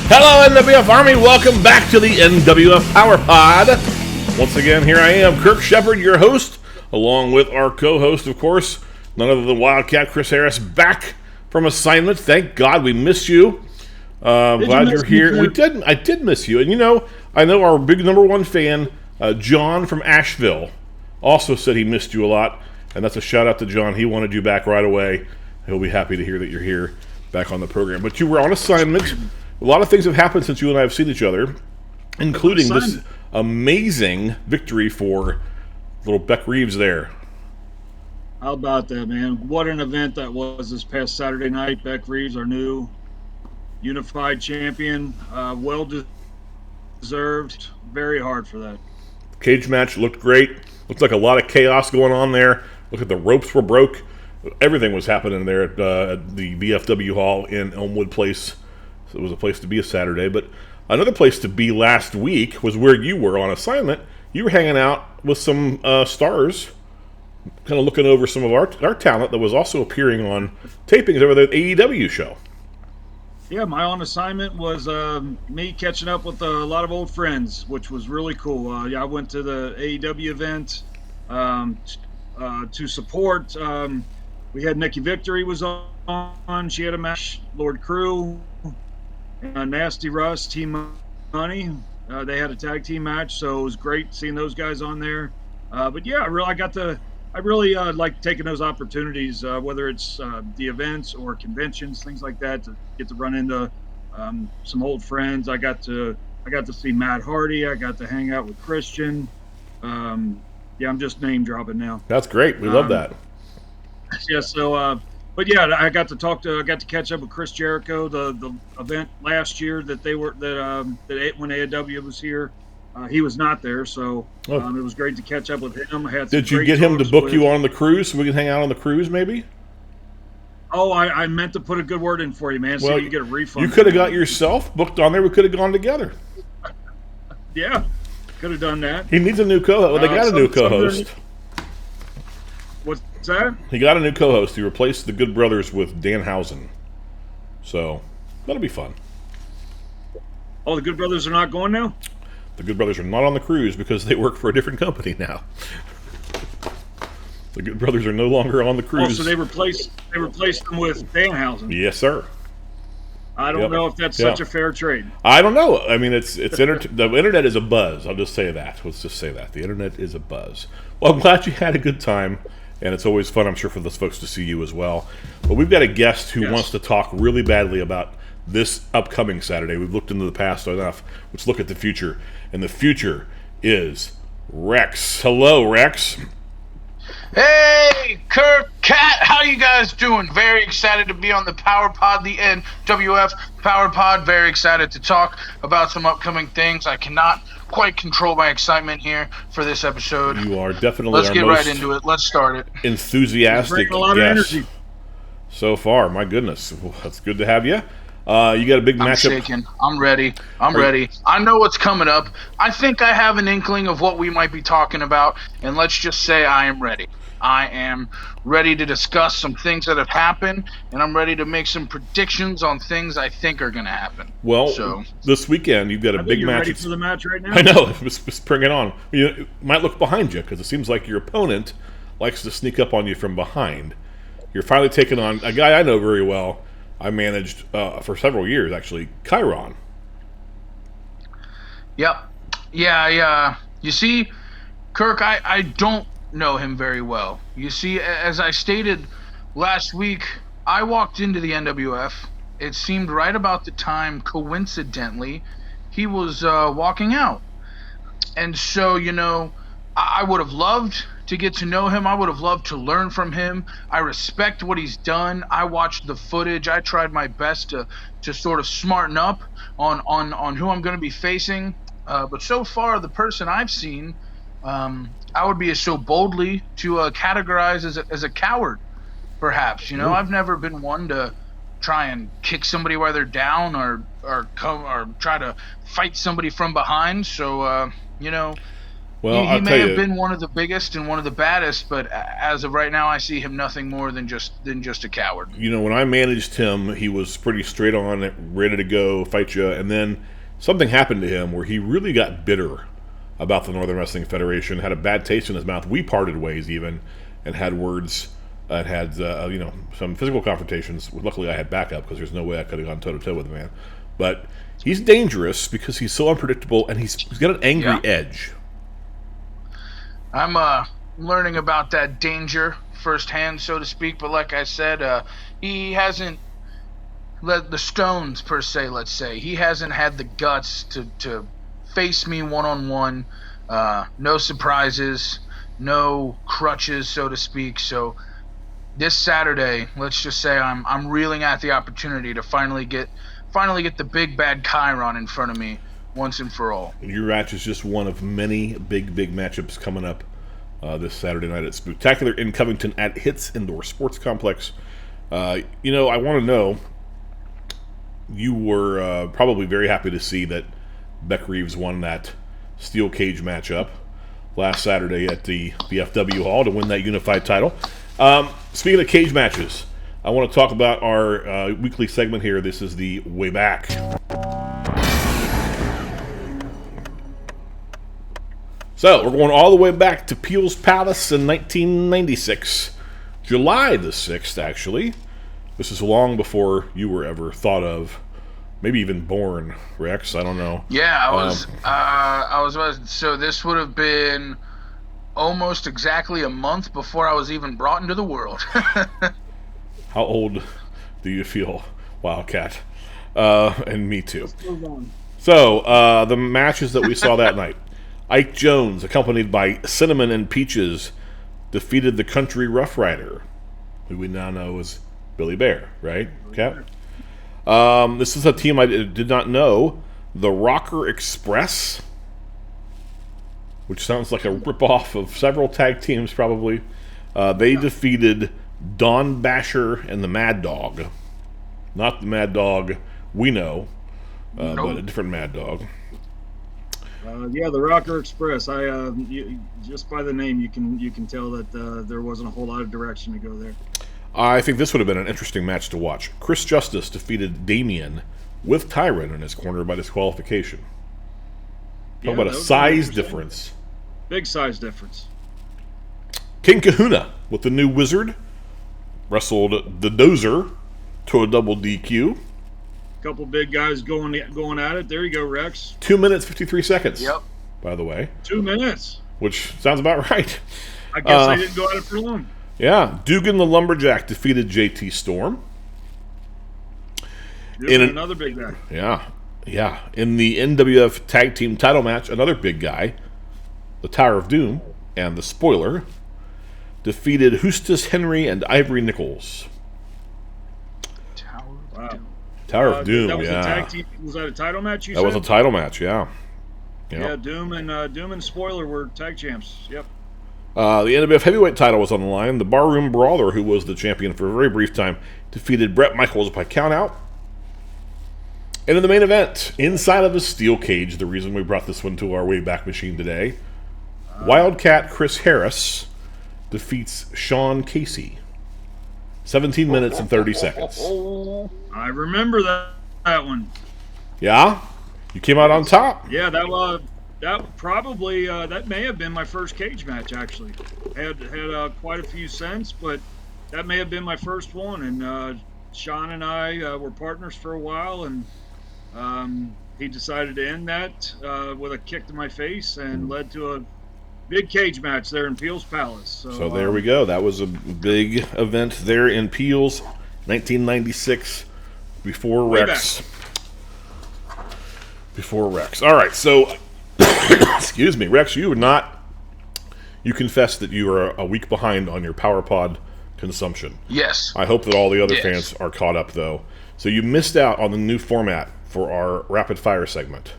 Hello, NWF Army. Welcome back to the NWF PowerPod. Once again, here I am, Kirk Sheppard, your host, along with our co-host, of course, none other than Wildcat, Chris Harris, back from assignment. Thank God, we missed you. Glad you're here. I did miss you. And I know our big number one fan, John from Asheville, also said he missed you a lot. And that's a shout out to John. He wanted you back right away. He'll be happy to hear that you're here back on the program. But you were on assignment. A lot of things have happened since you and I have seen each other, including this amazing victory for little Beck Reeves there. How about that, man? What an event that was this past Saturday night. Beck Reeves, our new unified champion. Well deserved. Very hard for that. Cage match looked great. Looked like a lot of chaos going on there. Look at the ropes were broke. Everything was happening there at the VFW Hall in Elmwood Place. So it was a place to be a Saturday. But another place to be last week was where you were on assignment. You were hanging out with some stars, kind of looking over some of our talent that was also appearing on tapings over the AEW show. Yeah, my on assignment was me catching up with a lot of old friends, which was really cool. I went to the AEW event to support. We had Nikki Victory was on. She had a match. Lord Crew, Nasty Russ, Team Money. They had a tag team match, so it was great seeing those guys on there. But yeah, I really like taking those opportunities, whether it's the events or conventions, things like that, to get to run into some old friends. I got to see Matt Hardy. I got to hang out with Christian. I'm just name dropping now. That's great. We love that. Yeah. So, but yeah, I got to catch up with Chris Jericho. The event last year that when AEW was here. He was not there, so it was great to catch up with him. Did you get him to book you on the cruise so we can hang out on the cruise, maybe? Oh, I meant to put a good word in for you, man, so you get a refund. You could have got yourself booked on there. We could have gone together. Yeah, could have done that. He needs a new co-host. They got a new co-host. What's that? He got a new co-host. He replaced the Good Brothers with Danhausen. So, that'll be fun. Oh, the Good Brothers are not going now? The Good Brothers are not on the cruise because they work for a different company now. The Good Brothers are no longer on the cruise. Oh, so they replaced them with Danhausen. Yes, sir. I don't know if that's such a fair trade. I don't know. I mean, the internet is a buzz. I'll just say that. Let's just say that. The internet is a buzz. Well, I'm glad you had a good time, and it's always fun, I'm sure, for those folks to see you as well. But we've got a guest who wants to talk really badly about this upcoming Saturday. We've looked into the past enough. Let's look at the future. And the future is Rex. Hello, Rex. Hey, Kirk, Cat, how you guys doing? Very excited to be on the PowerPod, the NWF PowerPod. Very excited to talk about some upcoming things. I cannot quite control my excitement here for this episode. You are definitely Let's get right into it. Let's start it. Enthusiastic a lot of energy so far. My goodness. Well, that's good to have you. You got a big matchup. I'm shaking. I'm ready. I'm ready. I know what's coming up. I think I have an inkling of what we might be talking about, and let's just say I am ready. I am ready to discuss some things that have happened, and I'm ready to make some predictions on things I think are going to happen. Well, this weekend you've got a big match. Ready for the match right now? I know. Just bring it on. You might look behind you because it seems like your opponent likes to sneak up on you from behind. You're finally taking on a guy I know very well. I managed for several years, actually, KYRON. Yep. Yeah. You see, Kirk, I don't know him very well. You see, as I stated last week, I walked into the NWF. It seemed right about the time, coincidentally, he was walking out. And so, I would have loved to get to know him. I would have loved to learn from him. I respect what he's done. I watched the footage. I tried my best to sort of smarten up on who I'm going to be facing. But so far, the person I've seen, I would be so boldly to categorize as a coward, perhaps. I've never been one to try and kick somebody while they're down or try to fight somebody from behind. So, Well, he may have been one of the biggest and one of the baddest, but as of right now, I see him nothing more than just a coward. You know, when I managed him, he was pretty straight on, ready to go fight you, and then something happened to him where he really got bitter about the Northern Wrestling Federation, had a bad taste in his mouth. We parted ways even, and had words, had some physical confrontations. Luckily, I had backup because there's no way I could have gone toe-to-toe with the man. But he's dangerous because he's so unpredictable, and he's got an angry edge. I'm learning about that danger firsthand, so to speak. But like I said, he hasn't let the stones, per se, let's say. He hasn't had the guts to face me one-on-one. No surprises, no crutches, so to speak. So this Saturday, let's just say I'm reeling at the opportunity to finally get the big bad KYRON in front of me once and for all. And your match is just one of many big matchups coming up this Saturday night at Spooktacular in Covington at Hits Indoor Sports Complex. I want to know, you were probably very happy to see that Beck Reeves won that steel cage matchup last Saturday at the FW Hall to win that unified title. Speaking of cage matches, I want to talk about our weekly segment here. This is the Way Back. So, we're going all the way back to Peel's Palace in 1996. July the 6th, actually. This is long before you were ever thought of, maybe even born, Rex. I don't know. Yeah, I was. So this would have been almost exactly a month before I was even brought into the world. How old do you feel, Wildcat? And me too. So, the matches that we saw that night. Ike Jones, accompanied by Cinnamon and Peaches, defeated the Country Rough Rider, who we now know as Billy Bear, right, Cap? This is a team I did not know. The Rocker Express, which sounds like a ripoff of several tag teams, probably. They defeated Don Basher and the Mad Dog. Not the Mad Dog we know, but a different Mad Dog. The Rocker Express. Just by the name, you can tell that there wasn't a whole lot of direction to go there. I think this would have been an interesting match to watch. Chris Justice defeated Damien with Tyron in his corner by disqualification. Talk about a size difference. Big size difference. King Kahuna with the new Wizard wrestled the Dozer to a double DQ. Couple big guys going at it. There you go, Rex. 2 minutes, 53 seconds. Yep. By the way. 2 minutes. Which sounds about right. I guess they didn't go at it for long. Yeah. Dugan the Lumberjack defeated JT Storm. Another big guy. Yeah. In the NWF Tag Team title match, another big guy, the Tower of Doom and the Spoiler, defeated Hustis Henry and Ivory Nichols. Tower of Doom, that was a tag team. Was that a title match? That was a title match, yeah. Yeah, Doom and Spoiler were tag champs. Yep. The NWF Heavyweight title was on the line. The Barroom Brawler, who was the champion for a very brief time, defeated Bret Michaels by countout. And in the main event, inside of a steel cage, the reason we brought this one to our Wayback Machine today, Wildcat Chris Harris defeats Sean Casey. 17 minutes and 30 seconds. I remember that one. Yeah? You came out on top. Yeah, that probably that may have been my first cage match, actually. Had quite a few cents, but that may have been my first one. And Sean and I were partners for a while, and he decided to end that with a kick to my face and led to a big cage match there in Peel's Palace. So there we go. That was a big event there in Peel's, 1996, before Rex. Before Rex. All right, so, excuse me, Rex, you confessed that you are a week behind on your PowerPod consumption. Yes. I hope that all the other fans are caught up, though. So you missed out on the new format for our rapid fire segment.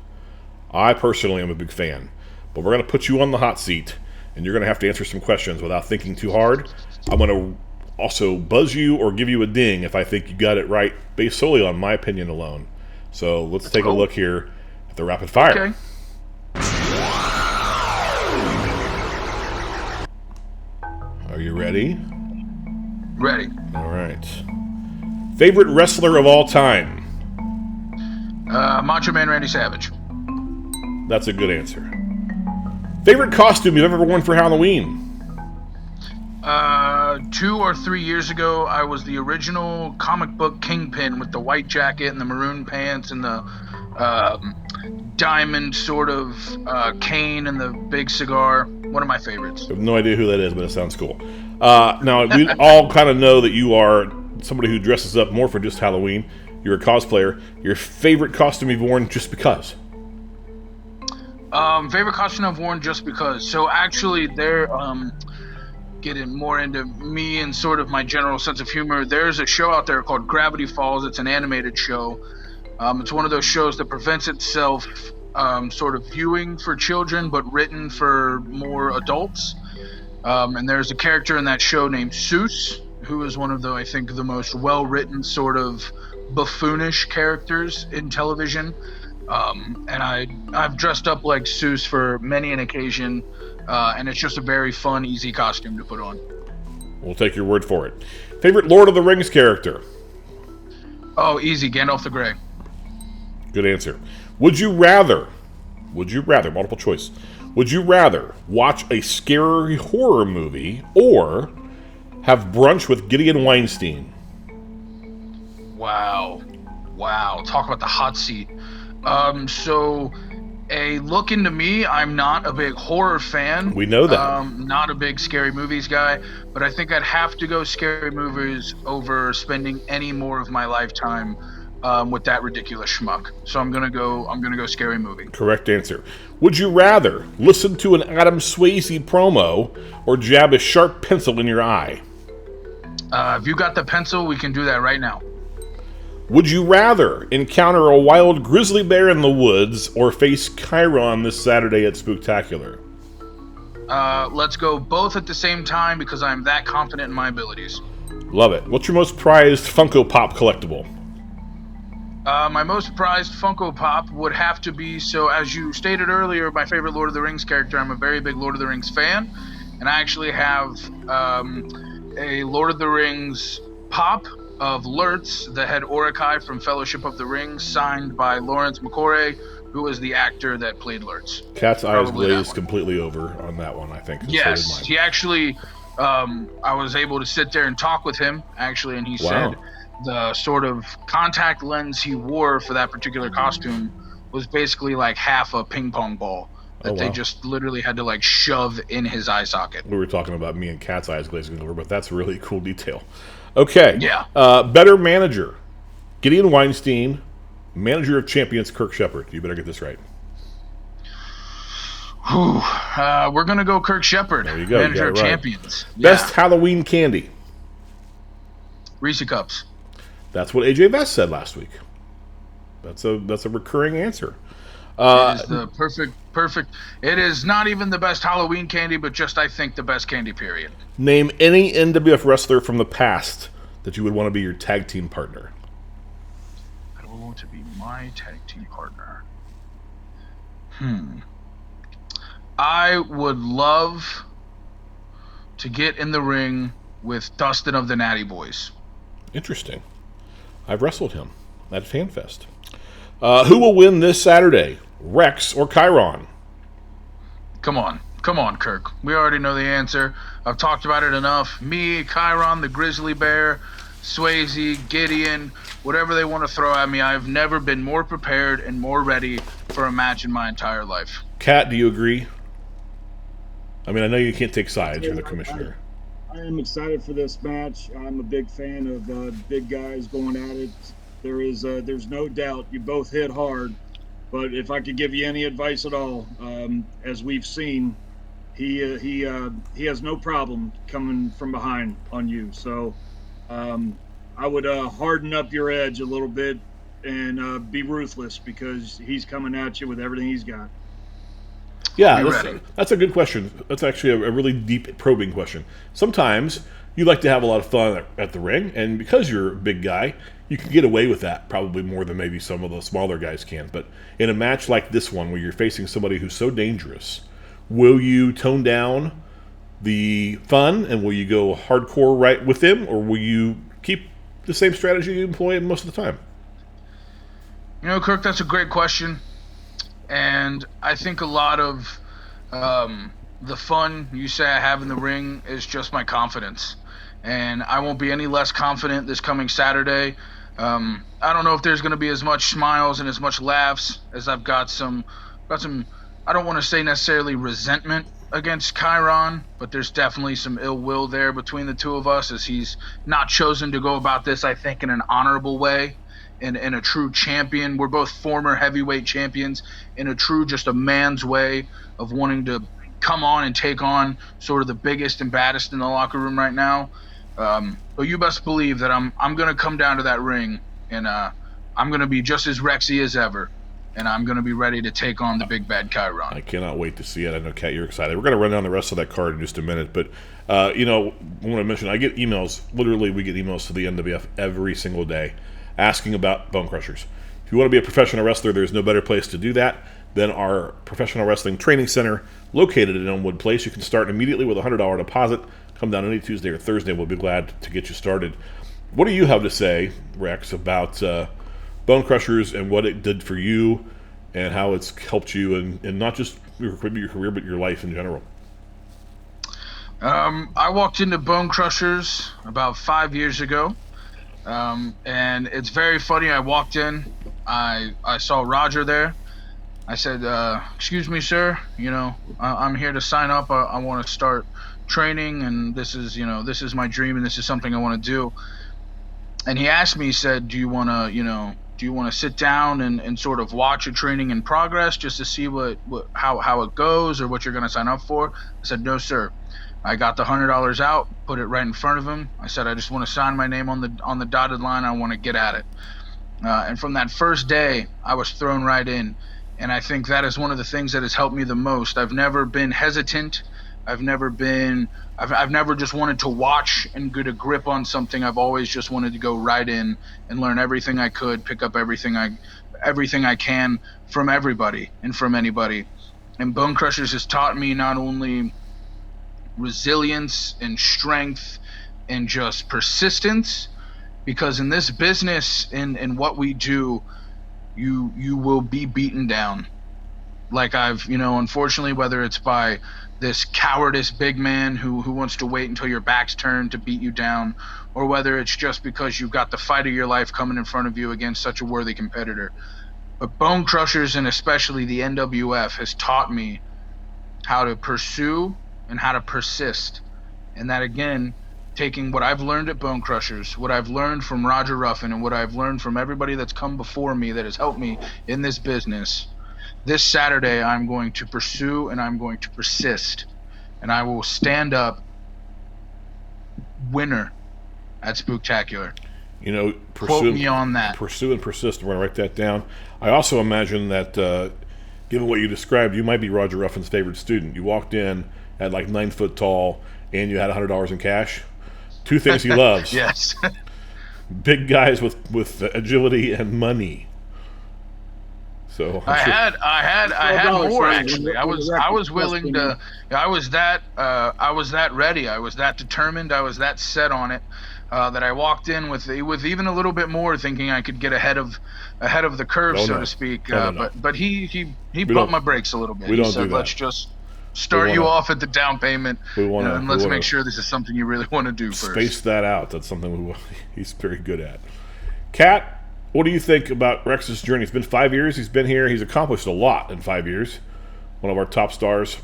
I personally am a big fan. But we're going to put you on the hot seat, and you're going to have to answer some questions without thinking too hard. I'm going to also buzz you or give you a ding if I think you got it right, based solely on my opinion alone. So let's take a look here at the rapid fire. Okay. you ready? Ready. All right. Favorite wrestler of all time? Macho Man Randy Savage. That's a good answer. Favorite costume you've ever worn for Halloween? 2 or 3 years ago, I was the original comic book Kingpin with the white jacket and the maroon pants and the diamond sort of cane and the big cigar. One of my favorites. I have no idea who that is, but it sounds cool. Now, we all kind of know that you are somebody who dresses up more for just Halloween. You're a cosplayer. Your favorite costume you've worn just because? Favorite costume I've worn just because. So actually, they're getting more into me and sort of my general sense of humor. There's a show out there called Gravity Falls. It's an animated show. It's one of those shows that prevents itself sort of viewing for children, but written for more adults. And there's a character in that show named Seuss, who is one of the, I think, the most well-written sort of buffoonish characters in television. And I've dressed up like Seuss for many an occasion, and it's just a very fun, easy costume to put on. We'll take your word for it. Favorite Lord of the Rings character? Oh, easy, Gandalf the Grey. Good answer. Would you rather, multiple choice, would you rather watch a scary horror movie or have brunch with Gideon Weinstein? Wow. Talk about the hot seat. So a look into me, I'm not a big horror fan. We know that. Not a big scary movies guy, but I think I'd have to go scary movies over spending any more of my lifetime with that ridiculous schmuck. So I'm gonna go scary movie. Correct answer. Would you rather listen to an Adam Swayze promo or jab a sharp pencil in your eye? If you got the pencil, we can do that right now. Would you rather encounter a wild grizzly bear in the woods or face KYRON this Saturday at Spooktacular? Let's go both at the same time because I'm that confident in my abilities. Love it. What's your most prized Funko Pop collectible? My most prized Funko Pop would have to be, so as you stated earlier, my favorite Lord of the Rings character. I'm a very big Lord of the Rings fan, and I actually have a Lord of the Rings pop of Lurtz, the head Orokai from Fellowship of the Ring, signed by Lawrence McCoy, who was the actor that played Lurtz. Cat's eyes glazed completely over on that one, I think. Yes, he actually, I was able to sit there and talk with him, actually, and he said the sort of contact lens he wore for that particular costume was basically like half a ping pong ball that they just literally had to like shove in his eye socket. We were talking about me and Cat's eyes glazing over, but that's a really cool detail. Okay. Yeah. Better manager, Gideon Weinstein, manager of champions Kirk Sheppard. You better get this right. We're going to go Kirk Sheppard, there you go. manager of right. champions. Best Halloween candy? Reese Cups. That's what AJ Vest said last week. That's a recurring answer. It is the perfect. It is not even the best Halloween candy, but just, I think, the best candy, period. Name any NWF wrestler from the past that you would want to be your tag team partner. I would want to be my tag team partner. I would love to get in the ring with Dustin of the Natty Boys. Interesting. I've wrestled him at FanFest. Who will win this Saturday, Rex or KYRON? Come on, Kirk. We already know the answer. I've talked about it enough. Me, KYRON, the Grizzly Bear, Swayze, Gideon, whatever they want to throw at me. I've never been more prepared and more ready for a match in my entire life. Kat, do you agree? I mean, I know you can't take sides. You're the commissioner. I am excited for this match. I'm a big fan of big guys going at it. There's no doubt you both hit hard, but if I could give you any advice at all, as we've seen, he has no problem coming from behind on you. So I would harden up your edge a little bit and be ruthless because he's coming at you with everything he's got. Yeah, that's a good question. That's actually a really deep, probing question. Sometimes you like to have a lot of fun at the ring, and because you're a big guy, you can get away with that probably more than maybe some of the smaller guys can. But in a match like this one, where you're facing somebody who's so dangerous, will you tone down the fun, and will you go hardcore right with him, or will you keep the same strategy you employ most of the time? Kirk, that's a great question. And I think a lot of the fun you say I have in the ring is just my confidence. And I won't be any less confident this coming Saturday. I don't know if there's going to be as much smiles and as much laughs as I've got some, I don't want to say necessarily resentment against KYRON, but there's definitely some ill will there between the two of us, as he's not chosen to go about this, I think, in an honorable way. In a true champion. We're both former heavyweight champions, in a true, just a man's way of wanting to come on and take on sort of the biggest and baddest in the locker room right now. But you best believe that I'm going to come down to that ring, and I'm going to be just as Rexy as ever, and I'm going to be ready to take on the big bad KYRON. I cannot wait to see it. I know, Kat, you're excited. We're going to run down the rest of that card in just a minute, but I want to mention, I get emails. Literally, we get emails to the NWF every single day asking about Bone Crushers. If you want to be a professional wrestler, there's no better place to do that than our professional wrestling training center located in Elmwood Place. You can start immediately with a $100 deposit. Come down any Tuesday or Thursday. We'll be glad to get you started. What do you have to say, Rex, about Bone Crushers and what it did for you and how it's helped you in not just your career, but your life in general? I walked into Bone Crushers about 5 years ago. And it's very funny. I walked in, I saw Roger there. I said, excuse me, sir, I'm here to sign up. I want to start training, and this is my dream, and this is something I want to do. And he asked me, he said, do you want to sit down and sort of watch a training in progress just to see how it goes, or what you're going to sign up for? I said, no, sir. I got the $100 out, put it right in front of him. I said, I just want to sign my name on the dotted line. I want to get at it. And from that first day, I was thrown right in. And I think that is one of the things that has helped me the most. I've never been hesitant. I've never just wanted to watch and get a grip on something. I've always just wanted to go right in and learn everything I could, pick up everything I can from everybody and from anybody. And Bone Crushers has taught me not only resilience and strength and just persistence, because in this business, in what we do, you will be beaten down. Like unfortunately, whether it's by this cowardice big man who wants to wait until your back's turned to beat you down, or whether it's just because you've got the fight of your life coming in front of you against such a worthy competitor. But Bone Crushers, and especially the NWF, has taught me how to pursue and how to persist. And that, again, taking what I've learned at Bone Crushers, what I've learned from Roger Ruffin, and what I've learned from everybody that's come before me that has helped me in this business, this Saturday I'm going to pursue and I'm going to persist. And I will stand up winner at Spooktacular. Quote me on that. Pursue and persist. We're going to write that down. I also imagine that, given what you described, you might be Roger Ruffin's favorite student. You walked in at like 9 foot tall, and you had $100 in cash. Two things he loves. Yes. Big guys with agility and money. So I had more actually. I was willing to. I was that ready. I was that determined. I was that set on it. That I walked in with even a little bit more, thinking I could get ahead of the curve, so to speak. But he bumped my brakes a little bit. He said, let's just start you off at the down payment, and let's make sure this is something you really want to do first. Space that out. That's something he's very good at. Kat, what do you think about Rex's journey? It's been 5 years. He's been here. He's accomplished a lot in 5 years. One of our top stars.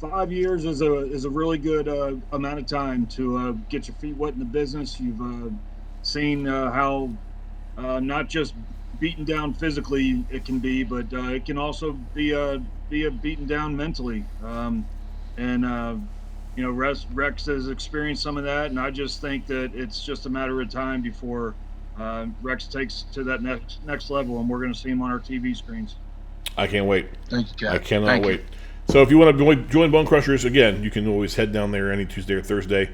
5 years is a really good amount of time to get your feet wet in the business. You've seen how not just beaten down physically it can be, but it can also be a beaten down mentally. Rex has experienced some of that, and I just think that it's just a matter of time before Rex takes to that next level, and we're going to see him on our TV screens. I can't wait. Thank you, Kat. I cannot wait. So if you want to join Bone Crushers, again, you can always head down there any Tuesday or Thursday.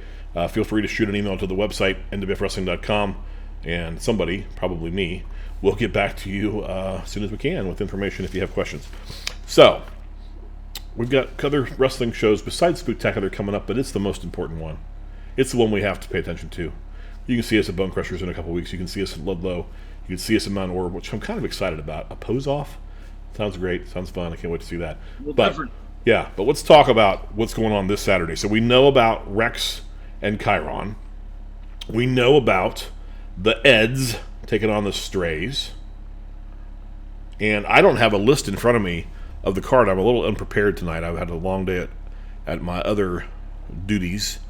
Feel free to shoot an email to the website, nwfwrestling.com, and somebody, probably me, will get back to you as soon as we can with information if you have questions. So, we've got other wrestling shows besides Spooktacular coming up, but it's the most important one. It's the one we have to pay attention to. You can see us at Bone Crushers in a couple weeks. You can see us at Ludlow. You can see us at Mount Orb, which I'm kind of excited about. A pose-off? Sounds great. Sounds fun. I can't wait to see that. Well, but different. yeah, but let's talk about what's going on this Saturday. So we know about Rex and KYRON. We know about the Eds taking on the Strays. And I don't have a list in front of me of the card. I'm a little unprepared tonight. I've had a long day at my other duties.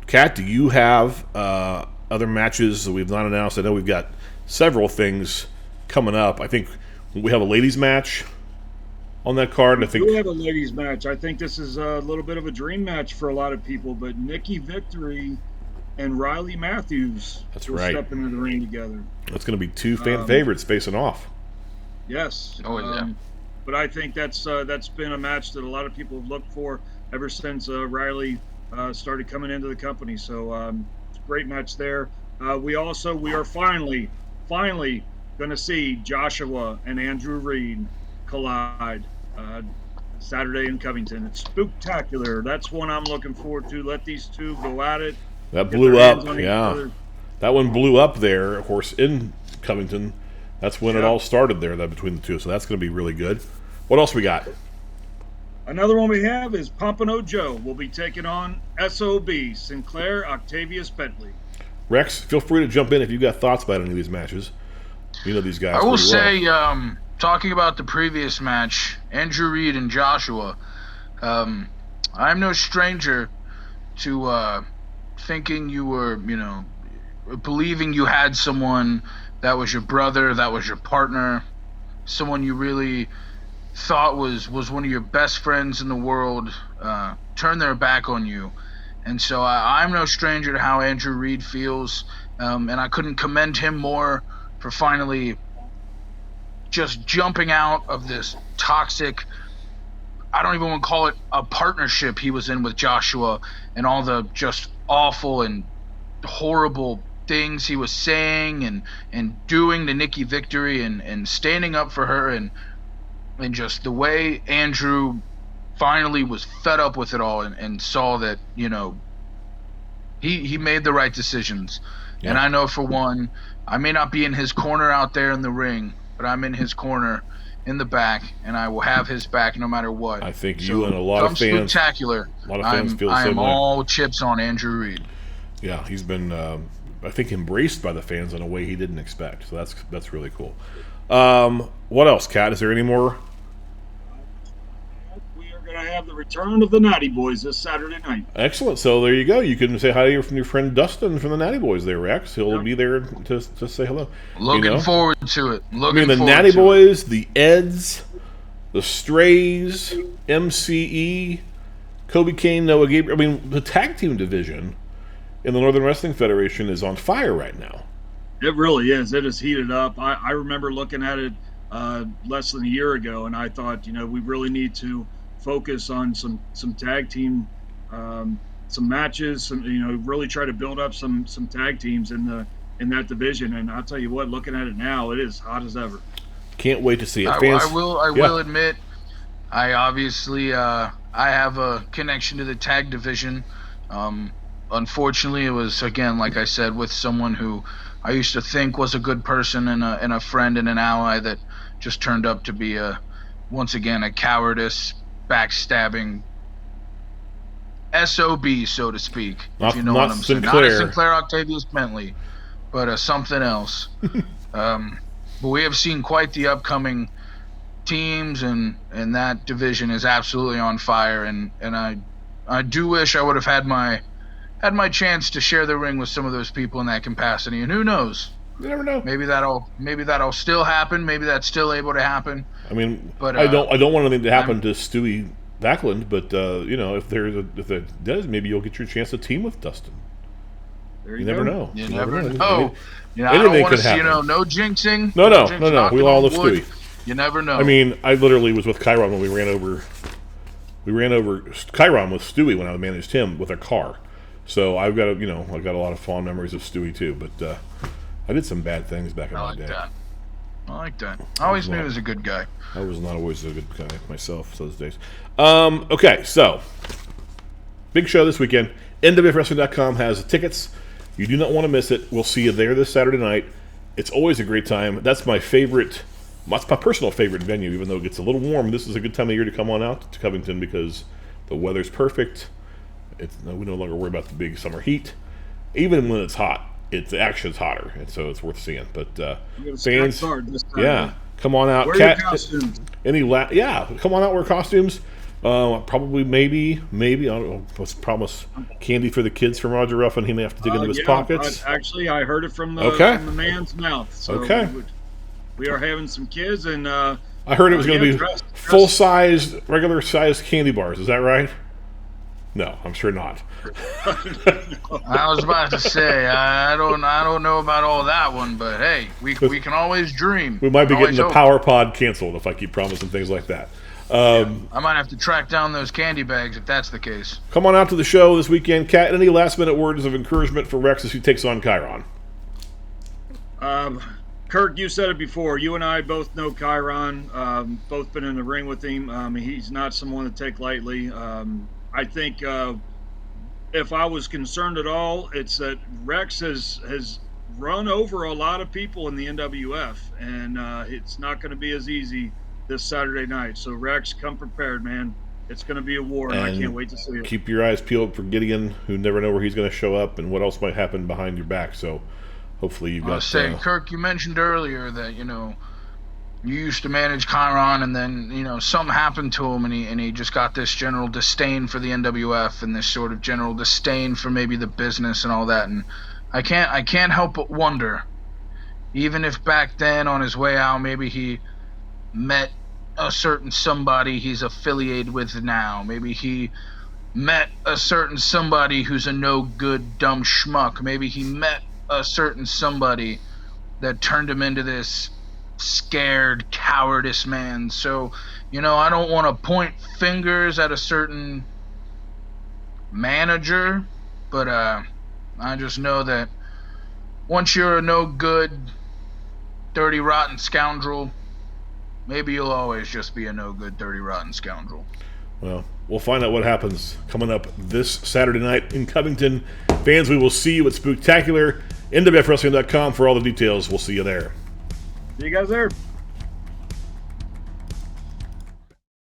Kat, do you have other matches that we've not announced? I know we've got several things coming up. I think we have a ladies match on that card. I think We do have a ladies match. I think this is a little bit of a dream match for a lot of people, but Nikki Victory and Riley Matthews That's will right. step into the ring together. it's going to be two fan favorites facing off. Yes. Oh, yeah. But I think that's been a match that a lot of people have looked for ever since Riley started coming into the company. So it's a great match there. We are finally going to see Joshua and Andrew Reed collide Saturday in Covington. It's Spooktacular. That's one I'm looking forward to. Let these two go at it. That Get blew their hands up, on each yeah. other. That one blew up there, of course, in Covington. That's when it Yeah. all started there, that between the two. So that's going to be really good. What else we got? Another one we have is Pompano Joe will be taking on SOB, Sinclair Octavius Bentley. Rex, feel free to jump in if you've got thoughts about any of these matches. You know these guys I will pretty well. say, talking about the previous match, Andrew Reed and Joshua, I'm no stranger to thinking you were, believing you had someone that was your brother, that was your partner, someone you really thought was one of your best friends in the world, turn their back on you. And so I'm no stranger to how Andrew Reed feels, and I couldn't commend him more for finally just jumping out of this toxic, I don't even want to call it a partnership he was in with Joshua, and all the just awful and horrible things he was saying and doing to Nikki Victory and standing up for her, and just the way Andrew finally was fed up with it all and saw that, he made the right decisions. Yeah. And I know for one, I may not be in his corner out there in the ring, but I'm in his corner in the back, and I will have his back no matter what. I think you and a lot of fans, Spooktacular, feel the I same am way. all chips on Andrew Reed. Yeah, he's been, I think, embraced by the fans in a way he didn't expect. So that's really cool. What else, Kat? Is there any more? We are going to have the return of the Natty Boys this Saturday night. Excellent. So there you go. You can say hi to your friend Dustin from the Natty Boys there, Rex. He'll be there to say hello. Looking forward to it. The Natty Boys, the Eds, the Strays, MCE, Kobe Kane, Noah Gabriel. The tag team division in the Northern Wrestling Federation is on fire right now. It really is. It is heated up. I remember looking at it less than a year ago, and I thought, we really need to focus on some tag team, some matches, really try to build up some tag teams in that division. And I'll tell you what, looking at it now, it is hot as ever. Can't wait to see it. I will admit, I obviously I have a connection to the tag division. Unfortunately, it was, again, like I said, with someone who I used to think was a good person and a friend and an ally that just turned up to be once again a cowardice, backstabbing SOB, so to speak. If you know what I'm saying. Not a Sinclair Octavius Bentley, but something else. But we have seen quite the upcoming teams, and that division is absolutely on fire. And I do wish I would have had my chance to share the ring with some of those people in that capacity. And who knows? You never know. Maybe that'll still happen. Maybe that's still able to happen. But I don't want anything to happen to Stewie Backlund, but if it does, maybe you'll get your chance to team with Dustin. You never know. You never know. I Anything don't want could to see, happen. no jinxing. No. Jinx, We all love wood. Stewie. You never know. I literally was with KYRON when we ran over KYRON with Stewie when I managed him with a car. So I've got a lot of fond memories of Stewie too. But I did some bad things back in I my like day. that. I like that. I always knew he was a good guy. I was not always a good guy myself those days. Okay, so big show this weekend. NWFWrestling.com has tickets. You do not want to miss it. We'll see you there this Saturday night. It's always a great time. That's my favorite. That's my personal favorite venue, even though it gets a little warm. This is a good time of year to come on out to Covington because the weather's perfect. We no longer worry about the big summer heat. Even when it's hot, the action's hotter, and so it's worth seeing. But fans, yeah, come on out. Wear your costumes. Come on out, wear costumes. Probably, maybe, I don't know. Let's promise candy for the kids from Roger Ruffin. He may have to dig into his pockets. I heard it from the man's mouth. So we are having some kids, and I heard it was going to be full-size, regular-sized candy bars. Is that right? No, I'm sure not. I was about to say I don't know about all that one, but hey, we can always dream. We might be getting the PowerPod canceled if I keep promising things like that. I might have to track down those candy bags if that's the case. Come on out to the show this weekend. Kat, any last-minute words of encouragement for Rex as he takes on KYRON? Kirk, you said it before. You and I both know KYRON. Both been in the ring with him. He's not someone to take lightly. I think if I was concerned at all, it's that Rex has run over a lot of people in the NWF, and it's not going to be as easy this Saturday night. So Rex, come prepared, man. It's going to be a war, and I can't wait to see it. Keep your eyes peeled for Gideon, who never know where he's going to show up and what else might happen behind your back. So hopefully you've got... Kirk, you mentioned earlier that, you used to manage KYRON, and then, something happened to him, and he just got this general disdain for the NWF and this sort of general disdain for maybe the business and all that. And I can't help but wonder, even if back then on his way out, maybe he met a certain somebody he's affiliated with now. Maybe he met a certain somebody who's a no-good, dumb schmuck. Maybe he met a certain somebody that turned him into this scared, cowardice man. So, I don't want to point fingers at a certain manager, but I just know that once you're a no-good, dirty, rotten scoundrel, maybe you'll always just be a no-good, dirty, rotten scoundrel. Well, we'll find out what happens coming up this Saturday night in Covington. Fans, we will see you at Spooktacular. NWFWrestling.com for all the details. We'll see you there. See you guys there.